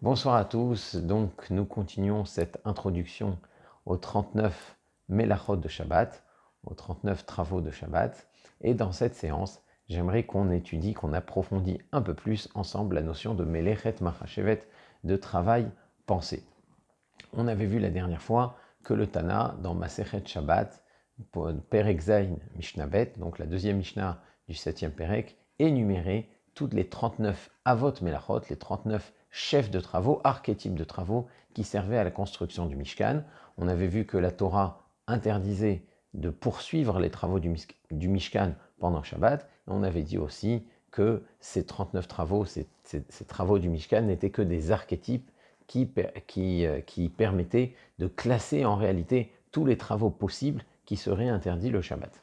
Bonsoir à tous, donc nous continuons cette introduction aux 39 Mélachot de Shabbat, aux 39 travaux de Shabbat, et dans cette séance, j'aimerais qu'on étudie, qu'on approfondisse un peu plus ensemble la notion de Melechet Machashevet, de travail pensé. On avait vu la dernière fois que le Tana, dans Masechet Shabbat, Perek Zayin Mishnah Bet, donc la deuxième Mishnah du 7e Perek, énumérait toutes les 39 Avot Melachot, les 39 chefs de travaux, archétypes de travaux qui servaient à la construction du Mishkan. On avait vu que la Torah interdisait de poursuivre les travaux du Mishkan pendant Shabbat. Et on avait dit aussi que ces 39 travaux, ces travaux du Mishkan n'étaient que des archétypes qui permettait de classer en réalité tous les travaux possibles qui seraient interdits le Shabbat.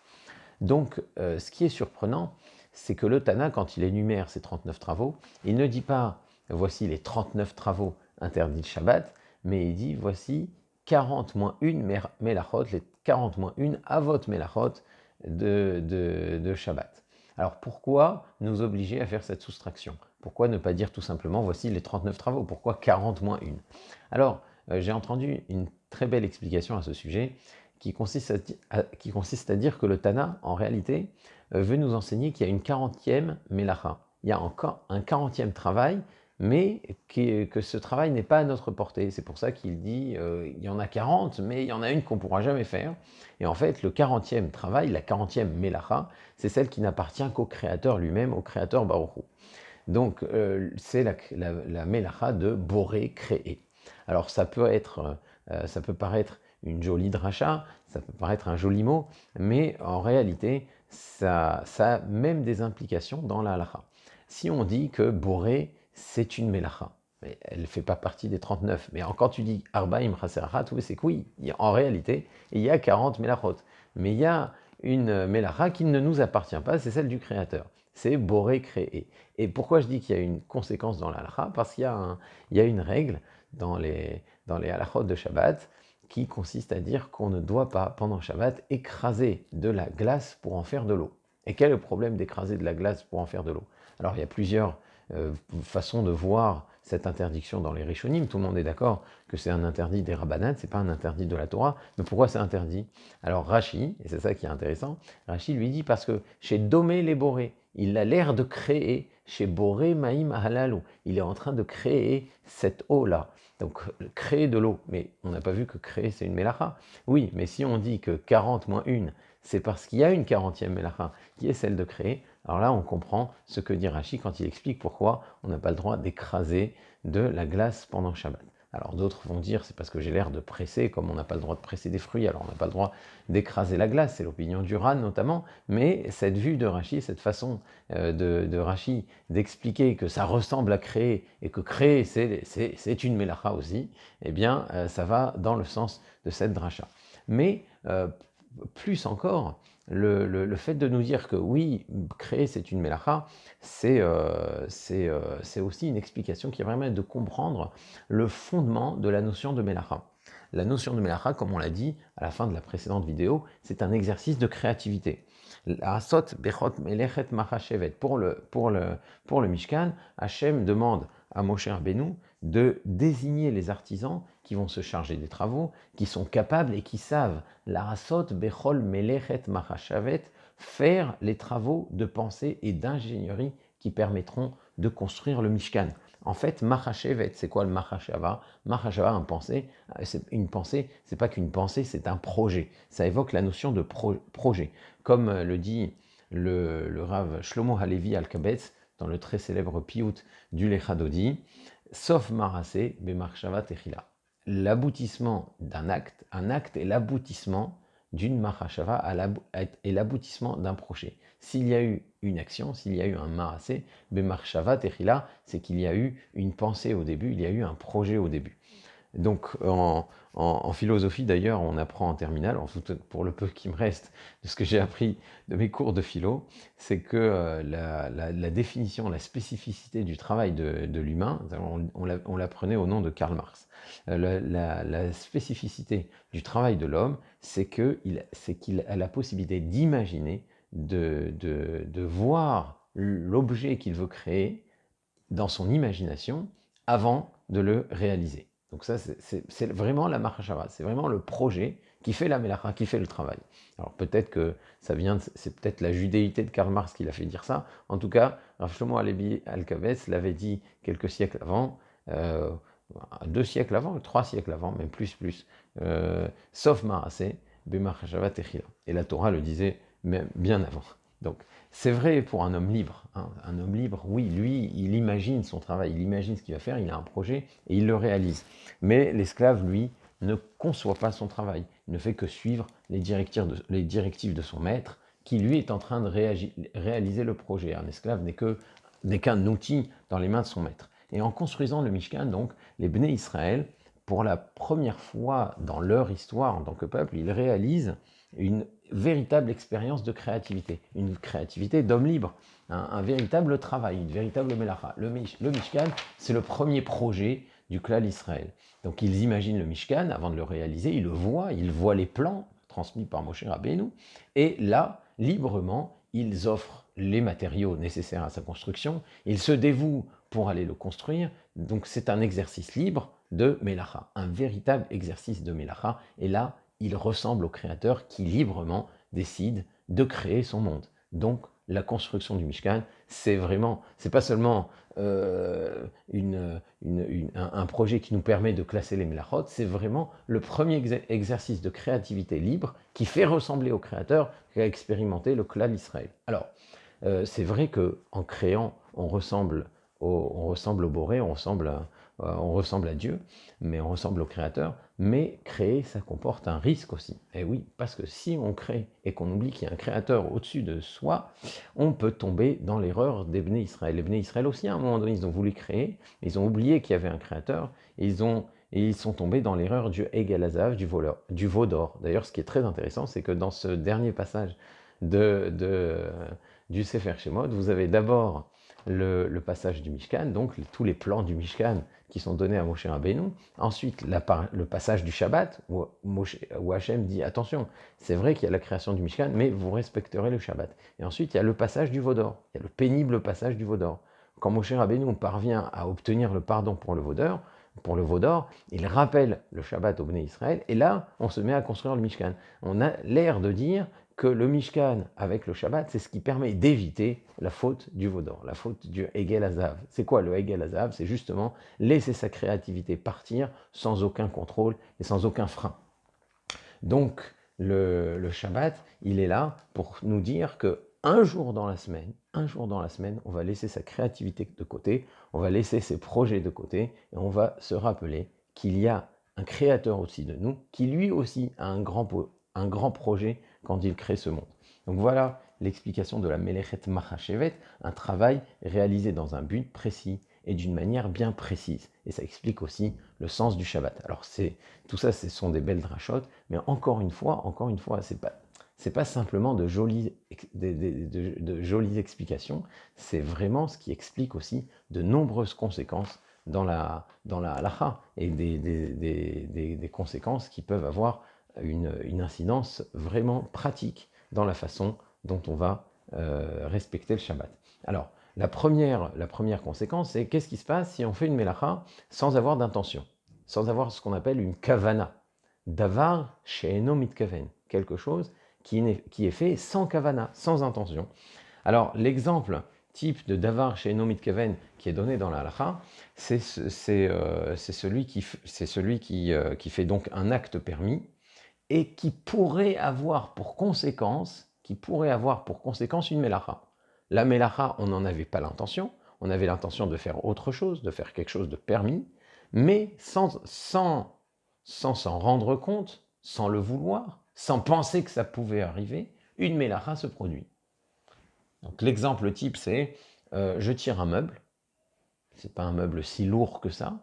Donc, ce qui est surprenant, c'est que le Tana, quand il énumère ces 39 travaux, il ne dit pas « voici les 39 travaux interdits le Shabbat », mais il dit « voici 40 moins 1 Melachot, les 40 moins 1 Avot Melachot de Shabbat ». Alors pourquoi nous obliger à faire cette soustraction? Pourquoi ne pas dire tout simplement voici les 39 travaux? Pourquoi 40 moins 1? Alors, j'ai entendu une très belle explication à ce sujet qui consiste à dire que le Tana, en réalité, veut nous enseigner qu'il y a une 40e Melacha. Il y a encore un 40e travail, mais que ce travail n'est pas à notre portée. C'est pour ça qu'il dit il y en a 40, mais il y en a une qu'on ne pourra jamais faire. Et en fait, le 40e travail, la 40e Melacha, c'est celle qui n'appartient qu'au Créateur lui-même, au Créateur Baruch Hu. Donc, c'est la Melacha de Boré, créer. Alors, ça peut paraître une jolie dracha, ça peut paraître un joli mot, mais en réalité, ça a même des implications dans la halacha. Si on dit que Boré, c'est une Melacha, mais elle ne fait pas partie des 39, mais quand tu dis Arbaim Chaserachat, c'est que oui, en réalité, il y a 40 Melachot, mais il y a une Melacha qui ne nous appartient pas, c'est celle du Créateur. C'est Boré créé. Et pourquoi je dis qu'il y a une conséquence dans l'halakha? Parce qu'il y a une règle dans les halakhot de Shabbat qui consiste à dire qu'on ne doit pas, pendant Shabbat, écraser de la glace pour en faire de l'eau. Et quel est le problème d'écraser de la glace pour en faire de l'eau? Alors il y a plusieurs façons de voir cette interdiction dans les Rishonim. Tout le monde est d'accord que c'est un interdit des Rabbanan, c'est pas un interdit de la Torah. Mais pourquoi c'est interdit? Alors Rashi, et c'est ça qui est intéressant, Rashi lui dit parce que chez Domé les Boré, il a l'air de créer chez Boré Maïm Halalou. Il est en train de créer cette eau-là. Donc, créer de l'eau. Mais on n'a pas vu que créer, c'est une mélacha. Oui, mais si on dit que 40 moins 1, c'est parce qu'il y a une 40e mélacha, qui est celle de créer, alors là, on comprend ce que dit Rashi quand il explique pourquoi on n'a pas le droit d'écraser de la glace pendant Shabbat. Alors d'autres vont dire c'est parce que j'ai l'air de presser, comme on n'a pas le droit de presser des fruits, alors on n'a pas le droit d'écraser la glace, c'est l'opinion du Ran notamment, mais cette vue de Rashi, cette façon de Rashi d'expliquer que ça ressemble à créer et que créer c'est une mélacha aussi, eh bien ça va dans le sens de cette dracha. Mais plus encore, le fait de nous dire que oui, créer c'est une mélacha, c'est aussi une explication qui va permettre de comprendre le fondement de la notion de mélacha. La notion de mélacha, comme on l'a dit à la fin de la précédente vidéo, c'est un exercice de créativité. Asot bechot melechet machashevet. Pour le Mishkan, Hachem demande à Moshe Rabbeinu de désigner les artisans qui vont se charger des travaux, qui sont capables et qui savent l'Arasot bechol melechet machashevet, faire les travaux de pensée et d'ingénierie qui permettront de construire le Mishkan. En fait, Machashevet, c'est quoi le Machashava? Machashava, une pensée, c'est pas qu'une pensée, c'est un projet. Ça évoque la notion de projet. Comme le dit le Rav Shlomo Halevi Al-Kabetz dans le très célèbre piout du Lechadodi, sauf Marasé, Bemarshava Techila. L'aboutissement d'un acte, un acte est l'aboutissement d'une Mahashava, est l'aboutissement d'un projet. S'il y a eu une action, s'il y a eu un Marasé, Bemarshava Techila, c'est qu'il y a eu une pensée au début, il y a eu un projet au début. Donc en philosophie d'ailleurs, on apprend en terminale, pour le peu qui me reste de ce que j'ai appris de mes cours de philo, c'est que la définition, la spécificité du travail de l'humain, on l'apprenait au nom de Karl Marx. La spécificité du travail de l'homme, c'est qu'il a la possibilité d'imaginer, de voir l'objet qu'il veut créer dans son imagination avant de le réaliser. Donc ça, c'est vraiment la Mahashava, c'est vraiment le projet qui fait la Melacha, qui fait le travail. Alors peut-être que ça vient, c'est peut-être la judéité de Karl Marx qui l'a fait dire ça. En tout cas, Rav Shlomo Halevi Alkabetz l'avait dit quelques siècles avant, 2 siècles avant, 3 siècles avant, même plus, sauf Maaseh, B'Machashava Techila. Et la Torah le disait même bien avant. Donc c'est vrai pour un homme libre. Hein. Un homme libre, oui, lui, il imagine son travail, il imagine ce qu'il va faire, il a un projet et il le réalise. Mais l'esclave, lui, ne conçoit pas son travail. Il ne fait que suivre les directives de son maître, qui lui est en train de réaliser le projet. Un esclave n'est qu'un outil dans les mains de son maître. Et en construisant le Mishkan, donc, les Bnei Israël, pour la première fois dans leur histoire en tant que peuple, ils réalisent une véritable expérience de créativité, une créativité d'homme libre, un véritable travail, une véritable melacha. Le Mishkan, c'est le premier projet du clan Israël. Donc ils imaginent le Mishkan avant de le réaliser, ils voient les plans transmis par Moshe Rabbeinu, et là, librement, ils offrent les matériaux nécessaires à sa construction, ils se dévouent pour aller le construire, donc c'est un exercice libre de Melacha, un véritable exercice de Melacha, et là, il ressemble au Créateur qui librement décide de créer son monde. Donc, la construction du Mishkan, c'est pas seulement un projet qui nous permet de classer les Melachot, c'est vraiment le premier exercice de créativité libre qui fait ressembler au Créateur qu'a expérimenté le clan Israël. Alors, c'est vrai qu'en créant, on ressemble au Boré, on ressemble à Dieu, mais on ressemble au Créateur, mais créer, ça comporte un risque aussi. Et oui, parce que si on crée et qu'on oublie qu'il y a un Créateur au-dessus de soi, on peut tomber dans l'erreur des Bnei Israël. Les Bnei Israël aussi, à un moment donné, ils ont voulu créer, mais ils ont oublié qu'il y avait un Créateur, et ils sont tombés dans l'erreur du Egel Hazav, du veau d'or. D'ailleurs, ce qui est très intéressant, c'est que dans ce dernier passage du Sefer Shemot, vous avez d'abord le passage du Mishkan, donc tous les plans du Mishkan qui sont donnés à Moshe Rabbeinu. Ensuite, le passage du Shabbat, où Hachem dit, attention, c'est vrai qu'il y a la création du Mishkan, mais vous respecterez le Shabbat. Et ensuite, il y a le passage du veau d'or, il y a le pénible passage du veau d'or. Quand Moshe Rabbeinu parvient à obtenir le pardon pour le veau d'or, il rappelle le Shabbat au Bnei Israël, et là, on se met à construire le Mishkan. On a l'air de dire que le Mishkan avec le Shabbat, c'est ce qui permet d'éviter la faute du veau d'or, la faute du Egel Hazav. C'est quoi le Egel Hazav? C'est justement laisser sa créativité partir sans aucun contrôle et sans aucun frein. Donc, le Shabbat, il est là pour nous dire que un jour dans la semaine, on va laisser sa créativité de côté, on va laisser ses projets de côté, et on va se rappeler qu'il y a un créateur aussi de nous, qui lui aussi a un grand projet quand il crée ce monde. Donc voilà l'explication de la Melechet Machashevet, un travail réalisé dans un but précis et d'une manière bien précise. Et ça explique aussi le sens du Shabbat. Alors tout ça, ce sont des belles drachotes, mais encore une fois, c'est pas simplement de jolies explications, c'est vraiment ce qui explique aussi de nombreuses conséquences dans la halacha, et des conséquences qui peuvent avoir une incidence vraiment pratique dans la façon dont on va respecter le Shabbat. Alors, la première conséquence, c'est qu'est-ce qui se passe si on fait une melacha sans avoir d'intention, sans avoir ce qu'on appelle une kavana. Davar she'eno mitkaven, quelque chose qui est fait sans kavana, sans intention. Alors, l'exemple type de davar she'eno mitkaven qui est donné dans la halacha, c'est celui qui fait donc un acte permis et qui pourrait avoir pour conséquence une melacha. La melacha, on n'en avait pas l'intention, on avait l'intention de faire autre chose, de faire quelque chose de permis, mais sans s'en rendre compte, sans le vouloir, sans penser que ça pouvait arriver, une melacha se produit. Donc l'exemple type, c'est je tire un meuble, c'est pas un meuble si lourd que ça,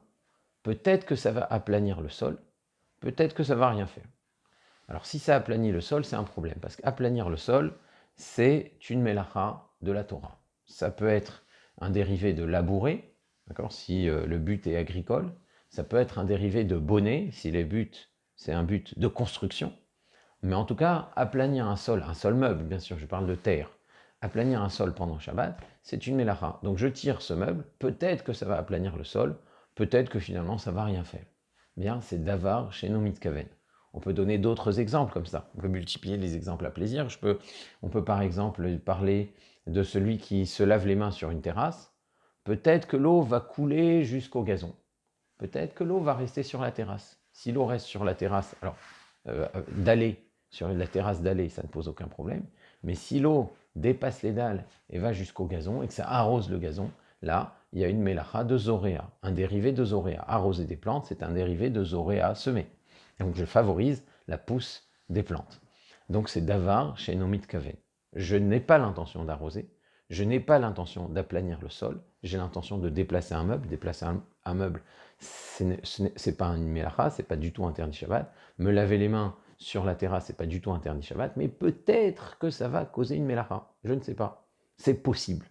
peut-être que ça va aplanir le sol, peut-être que ça va rien faire. Alors si ça aplanit le sol, c'est un problème, parce qu'aplanir le sol, c'est une melacha de la Torah. Ça peut être un dérivé de labourer, d'accord, si le but est agricole. Ça peut être un dérivé de bonnet, si c'est un but de construction. Mais en tout cas, aplanir un sol meuble, bien sûr, je parle de terre, aplanir un sol pendant Shabbat, c'est une melacha. Donc je tire ce meuble, peut-être que ça va aplanir le sol, peut-être que finalement ça va rien faire. Bien, c'est davar chez nos mitkaven. On peut donner d'autres exemples comme ça. On peut multiplier les exemples à plaisir. On peut par exemple parler de celui qui se lave les mains sur une terrasse. Peut-être que l'eau va couler jusqu'au gazon. Peut-être que l'eau va rester sur la terrasse. Si l'eau reste sur la terrasse, alors d'aller, sur la terrasse d'aller, ça ne pose aucun problème. Mais si l'eau dépasse les dalles et va jusqu'au gazon et que ça arrose le gazon, là, il y a une mélacha de zoréa, un dérivé de zoréa. Arroser des plantes, c'est un dérivé de zoréa semé. Donc je favorise la pousse des plantes. Donc c'est davar chez Nomit Kaven. Je n'ai pas l'intention d'arroser, je n'ai pas l'intention d'aplanir le sol, j'ai l'intention de déplacer un meuble. Déplacer un meuble, c'est pas une mélacha, c'est pas du tout interdit Shabbat. Me laver les mains sur la terrasse, c'est pas du tout interdit Shabbat, mais peut-être que ça va causer une mélacha. Je ne sais pas. C'est possible.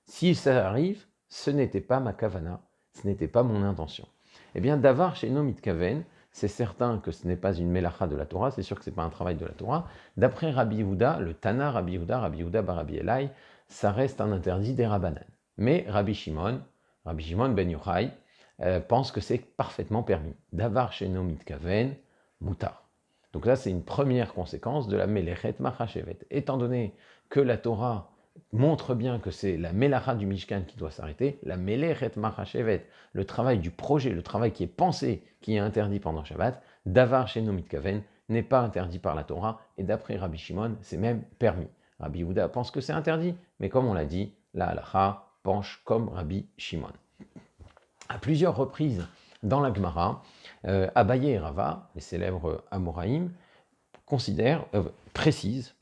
Si ça arrive, ce n'était pas ma kavana, ce n'était pas mon intention. Eh bien, davar chez Nomit Kaven, c'est certain que ce n'est pas une mélacha de la Torah, c'est sûr que ce n'est pas un travail de la Torah. D'après Rabbi Yehuda, le Tana Rabbi Yehuda bar Rabbi Elai, ça reste un interdit des Rabbanan. Mais Rabbi Shimon ben Yochai, pense que c'est parfaitement permis. Davar sheno mitkaven, mutar. Donc là, c'est une première conséquence de la Melechet Machashevet. Étant donné que la Torah montre bien que c'est la Melacha du Mishkan qui doit s'arrêter, la Melechet Machashevet, le travail du projet, le travail qui est pensé, qui est interdit pendant Shabbat, Davar sheno mitkaven n'est pas interdit par la Torah, et d'après Rabbi Shimon, c'est même permis. Rabbi Yehuda pense que c'est interdit, mais comme on l'a dit, la halacha penche comme Rabbi Shimon. À plusieurs reprises dans la Gemara, Abaye et Rava, les célèbres Amoraïm, précisent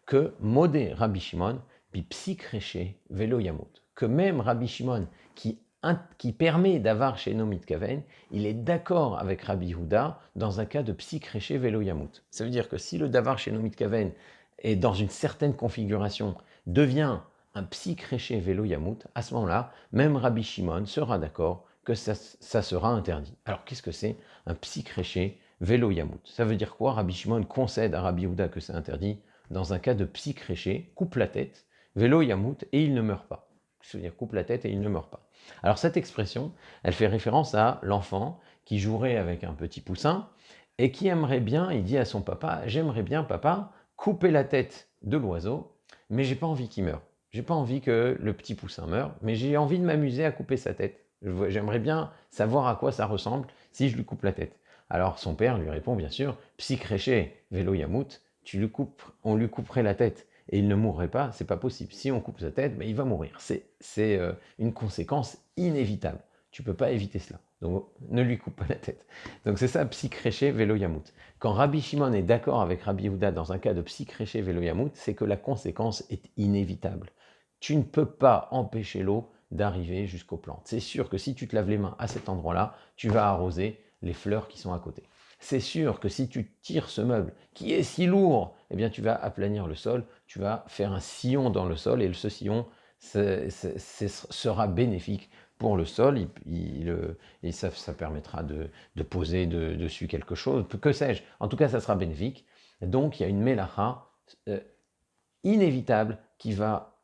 que Modé Rabbi Shimon, bi psikreché velo yamut, que même Rabbi Shimon, qui permet d'avoir chez Nomit Kaven, il est d'accord avec Rabbi Yehuda dans un cas de psikreché velo yamut. Ça veut dire que si le davar chez Nomit Kaven est dans une certaine configuration, devient un psikreché velo yamut, à ce moment-là, même Rabbi Shimon sera d'accord que ça sera interdit. Alors qu'est-ce que c'est un psikreché velo yamut? Ça veut dire quoi? Rabbi Shimon concède à Rabbi Yehuda que c'est interdit dans un cas de psikreché, coupe la tête, velo yamut, et il ne meurt pas. C'est-à-dire coupe la tête et il ne meurt pas. Alors cette expression, elle fait référence à l'enfant qui jouerait avec un petit poussin et qui aimerait bien, il dit à son papa, j'aimerais bien papa couper la tête de l'oiseau, mais j'ai pas envie qu'il meure. J'ai pas envie que le petit poussin meure, mais j'ai envie de m'amuser à couper sa tête. J'aimerais bien savoir à quoi ça ressemble si je lui coupe la tête. Alors son père lui répond bien sûr, psikreché velo yamut, on lui couperait la tête et il ne mourrait pas, c'est pas possible. Si on coupe sa tête, il va mourir. C'est une conséquence inévitable. Tu peux pas éviter cela. Donc ne lui coupe pas la tête. Donc c'est ça, psikreché velo yamut. Quand Rabbi Shimon est d'accord avec Rabbi Yehuda dans un cas de psikreché velo yamut, c'est que la conséquence est inévitable. Tu ne peux pas empêcher l'eau d'arriver jusqu'aux plantes. C'est sûr que si tu te laves les mains à cet endroit-là, tu vas arroser les fleurs qui sont à côté. C'est sûr que si tu tires ce meuble qui est si lourd, eh bien tu vas aplanir le sol, tu vas faire un sillon dans le sol et ce sillon sera bénéfique pour le sol et ça permettra de poser dessus quelque chose, que sais-je. En tout cas, ça sera bénéfique. Donc il y a une mélacha inévitable qui va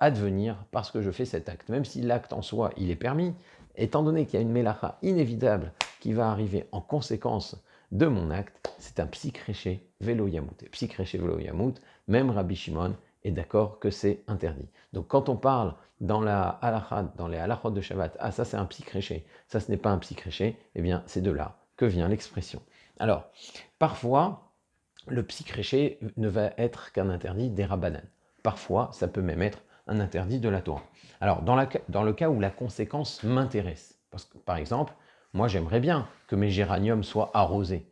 advenir parce que je fais cet acte. Même si l'acte en soi, il est permis, étant donné qu'il y a une mélacha inévitable qui va arriver en conséquence de mon acte, c'est un psikreché velo yamut. Et psikreché velo yamut, même Rabbi Shimon est d'accord que c'est interdit. Donc quand on parle dans la halakha, dans les halachot de Shabbat, ah ça c'est un psikreché, ça ce n'est pas un psikreché, eh bien c'est de là que vient l'expression. Alors, parfois, le psikreché ne va être qu'un interdit des Rabbanan. Parfois, ça peut même être un interdit de la Torah. Alors, dans le cas où la conséquence m'intéresse, parce que, par exemple, moi j'aimerais bien que mes géraniums soient arrosés.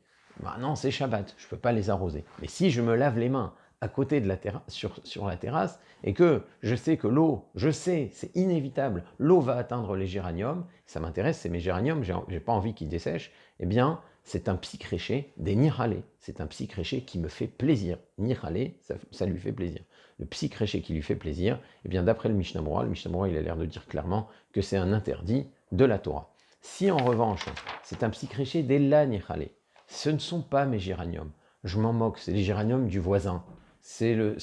Non, c'est Shabbat, je ne peux pas les arroser. Mais si je me lave les mains à côté de la terrasse, sur la terrasse, et que je sais que l'eau, c'est inévitable, l'eau va atteindre les géraniums, ça m'intéresse, c'est mes géraniums, j'ai pas envie qu'ils dessèchent, eh bien, c'est un psikreché des nirhalé. C'est un psikreché qui me fait plaisir. Nirhalé, ça lui fait plaisir. Le psikreché qui lui fait plaisir, eh bien, d'après le Mishnah Berurah, il a l'air de dire clairement que c'est un interdit de la Torah. Si en revanche, c'est un psikreché des la nirhalé, ce ne sont pas mes géraniums. Je m'en moque, c'est les géraniums du voisin. Ce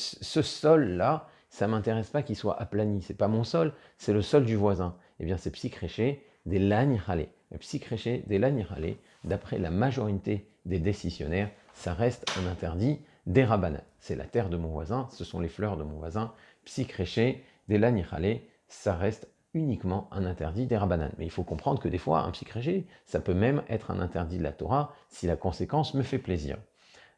sol-là, ça ne m'intéresse pas qu'il soit aplani. C'est pas mon sol, c'est le sol du voisin. Eh bien, c'est psikreché des lanichale. Le psikréché des lanichale, d'après la majorité des décisionnaires, ça reste un interdit des rabanan. C'est la terre de mon voisin, ce sont les fleurs de mon voisin. Psikréché des lanichale, ça reste uniquement un interdit des rabanan. Mais il faut comprendre que des fois, un psikréché, ça peut même être un interdit de la Torah si la conséquence me fait plaisir.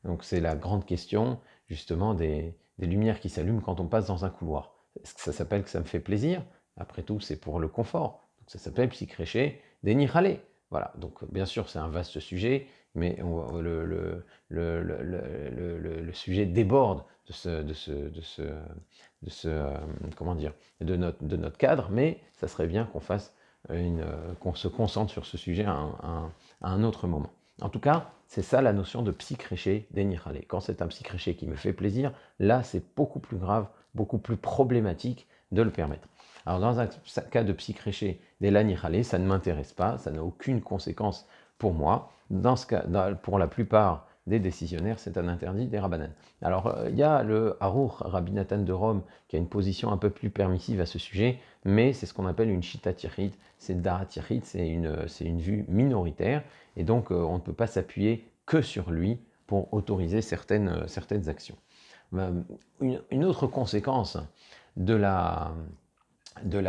Donc c'est la grande question justement des lumières qui s'allument quand on passe dans un couloir. Est-ce que ça s'appelle que ça me fait plaisir? Après tout, c'est pour le confort. Donc ça s'appelle psychréché des nihale. Voilà, donc bien sûr c'est un vaste sujet, mais le sujet déborde comment dire, de notre cadre, mais ça serait bien qu'on se concentre sur ce sujet à un autre moment. En tout cas, c'est ça la notion de psychréché des nihale. Quand c'est un psychréché qui me fait plaisir, là c'est beaucoup plus grave, beaucoup plus problématique de le permettre. Alors dans un cas de psychréché des lanichale, ça ne m'intéresse pas, ça n'a aucune conséquence pour moi. Dans ce cas, pour la plupart des décisionnaires, c'est un interdit des rabbanan. Alors il y a le Harour Rabbi Nathan de Rome qui a une position un peu plus permissive à ce sujet, mais c'est ce qu'on appelle une shita tirhit, c'est dara tirhit, c'est une vue minoritaire, et donc on ne peut pas s'appuyer que sur lui pour autoriser certaines actions. Une autre conséquence de la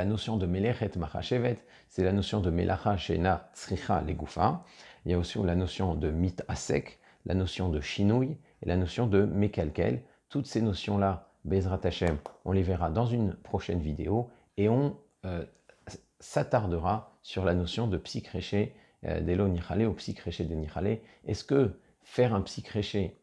notion de Melechet Machashevet, c'est la notion de Melacha Shena Tzricha Legufa. Il y a aussi la notion de Mit Asek, la notion de Shinouy et la notion de Mekalkel. Toutes ces notions-là, Bezrat Hashem, on les verra dans une prochaine vidéo et on s'attardera sur la notion de Psikréché d'Elo Nichale ou Psikréché de Nichale. Est-ce que faire un Psikréché,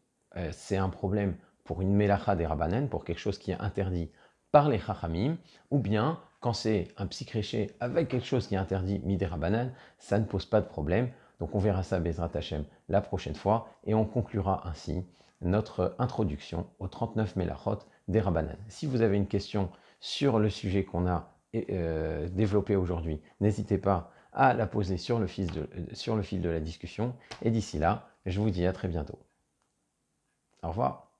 c'est un problème pour une Melacha des Rabbanen, pour quelque chose qui est interdit par les Chachamim, ou bien quand c'est un psychréché avec quelque chose qui est interdit midé rabanan, ça ne pose pas de problème. Donc on verra ça Bezrat Hashem la prochaine fois et on conclura ainsi notre introduction aux 39 Melachot des Rabbanan. Si vous avez une question sur le sujet qu'on a développé aujourd'hui, n'hésitez pas à la poser sur le fil de la discussion. Et d'ici là, je vous dis à très bientôt. Au revoir.